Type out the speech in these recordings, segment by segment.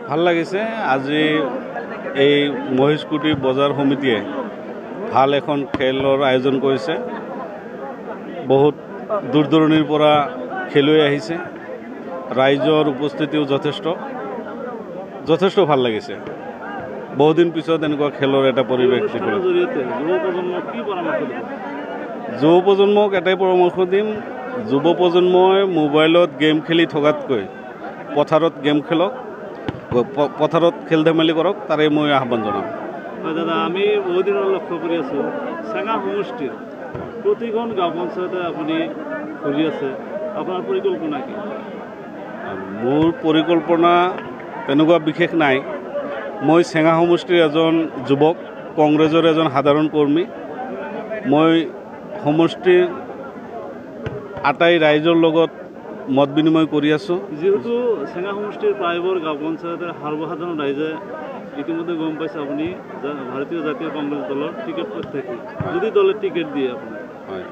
ভাল লাগিছে আজি এই মহিষকুটি বজাৰ সমিতিয়ে ভাল এখন খেলৰ আয়োজন কৰিছে। বহুত দূৰ দূৰণিৰ পৰা খেলুৱৈ আহিছে, ৰাইজৰ উপস্থিতিও যথেষ্ট ভাল লাগিছে। বহুদিন পিছত এনেকুৱা খেলৰ এটা পৰিৱেশ দেখিলোঁ। যুৱ প্ৰজন্মক এটাই পৰামৰ্শ দিম, যুৱ প্ৰজন্মই মোবাইলত গেম খেলি থকাতকৈ পথাৰত গেম খেলক, পথাৰত খেল ধেমালি কৰক, তাৰে মই আহ্বান জনাম। দাদা, আমি বহুদিনৰ লক্ষ্য কৰি আছোঁ চেঙা সমষ্টিৰ প্ৰতিখন গাঁও পঞ্চায়তে আপুনি ঘূৰি আছে, আপোনাৰ পৰিকল্পনা কি? মোৰ পৰিকল্পনা তেনেকুৱা বিশেষ নাই। মই চেঙা সমষ্টিৰ এজন যুৱক, কংগ্ৰেছৰ এজন সাধাৰণ কৰ্মী। মই সমষ্টিৰ আটাই ৰাইজৰ লগত মত বিনিময় কৰি আছোঁ। যিহেতু চেঙা সমষ্টিৰ প্ৰায়বোৰ গাঁও পঞ্চায়তৰ সৰ্বসাধাৰণ ৰাইজে ইতিমধ্যে গম পাইছে আপুনি ভাৰতীয় জাতীয় কংগ্ৰেছ দলৰ টিকেট প্ৰত্যাশী, যদি দলে টিকেট দিয়ে আপোনাক। হয়,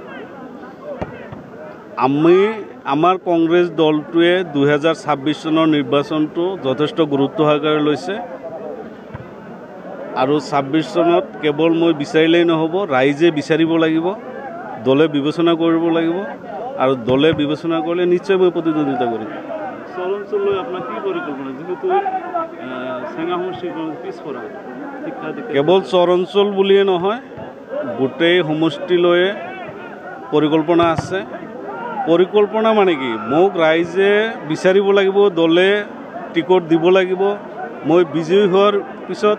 আমাৰ কংগ্ৰেছ দলটোৱে 2026 চনৰ নিৰ্বাচনটো যথেষ্ট গুৰুত্ব সহকাৰে লৈছে আৰু 26 চনত কেৱল মই বিচাৰিলেই নহ'ব, ৰাইজে বিচাৰিব লাগিব, দলে বিবেচনা কৰিব লাগিব আৰু দলে বিবেচনা কৰিলে নিশ্চয় মই প্ৰতিদ্বন্দ্বিতা কৰিম। চৰ অঞ্চললৈ আপোনাৰ কি পৰিকল্পনা, যিহেতু চেঙা সমষ্টিৰ পিছপৰা? কেৱল চৰ অঞ্চল বুলিয়ে নহয়, গোটেই সমষ্টিলৈয়ে পৰিকল্পনা আছে। পৰিকল্পনা মানে কি, মোক ৰাইজে বিচাৰিব লাগিব, দলে টিকট দিব লাগিব। মই বিজয়ী হোৱাৰ পিছত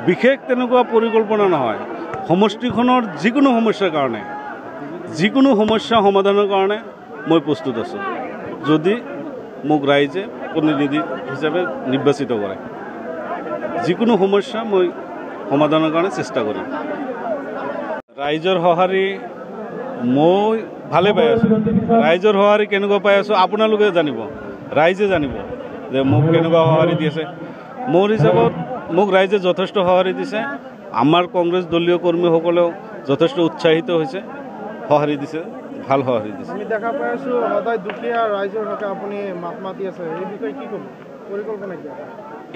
বিশেষ তেনেকুৱা পৰিকল্পনা নহয়, সমষ্টিখনৰ যিকোনো সমস্যাৰ কাৰণে, যিকোনো সমস্যা সমাধানৰ কাৰণে মই প্ৰস্তুত আছোঁ, যদি মোক ৰাইজে প্ৰতিনিধি হিচাপে নিৰ্বাচিত কৰে। যিকোনো সমস্যা মই সমাধানৰ কাৰণে চেষ্টা কৰিম। ৰাইজৰ সঁহাৰি মই ভালে পাই আছোঁ। ৰাইজৰ সঁহাৰি কেনেকুৱা পাই আছোঁ আপোনালোকে জানিব, ৰাইজে জানিব যে মোক কেনেকুৱা সঁহাৰি দি আছে। মোৰ হিচাপত মোক ৰাইজে যথেষ্ট সঁহাৰি দিছে। আমাৰ কংগ্ৰেছ দলীয় কৰ্মীসকলেও যথেষ্ট উৎসাহিত হৈছে, সঁহাৰি দিছে, ভাল সঁহাৰি দিছে। আমি দেখা পাই আছোঁ সদায় দুখীয়া ৰাইজৰ হকে আপুনি মাত মাতি আছে, এই বিষয়ে কি ক'ব, পৰিকল্পনা কি?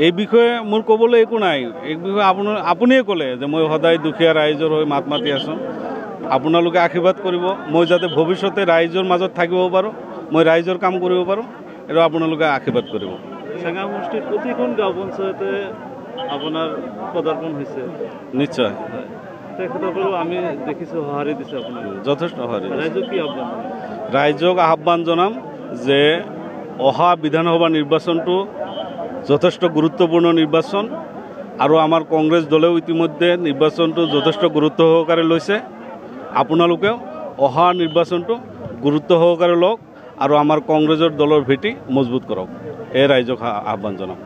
এই বিষয়ে মোৰ ক'বলৈ একো নাই। এই বিষয়ে আপুনিয়ে ক'লে যে মই সদায় দুখীয়া ৰাইজৰ হৈ মাত মাতি আছোঁ। আপোনালোকে আশীৰ্বাদ কৰিব, মই যাতে ভৱিষ্যতে ৰাইজৰ মাজত থাকিব পাৰোঁ, মই ৰাইজৰ কাম কৰিব পাৰোঁ, আৰু আপোনালোকে আশীৰ্বাদ কৰিব। চেঙা সমষ্টিৰ প্ৰতিখন গাঁও পঞ্চায়তে আপোনাৰ পদাৰ্পণ হৈছে। নিশ্চয়, তেখেতসকলেও আমি দেখিছোঁ সঁহাৰি দিছে আপোনাক, যথেষ্ট সঁহাৰি। ৰাইজক কি আহ্বান? ৰাইজক আহ্বান জনাম যে অহা বিধানসভা নিৰ্বাচনটো যথেষ্ট গুৰুত্বপূৰ্ণ নিৰ্বাচন আৰু আমাৰ কংগ্ৰেছ দলেও ইতিমধ্যে নিৰ্বাচনটো যথেষ্ট গুৰুত্ব সহকাৰে লৈছে। আপোনালোকেও অহা নিৰ্বাচনটো গুৰুত্ব সহকাৰে লওক আৰু আমাৰ কংগ্ৰেছৰ দলৰ ভেটি মজবুত কৰক, এই ৰাইজক আহ্বান জনাম।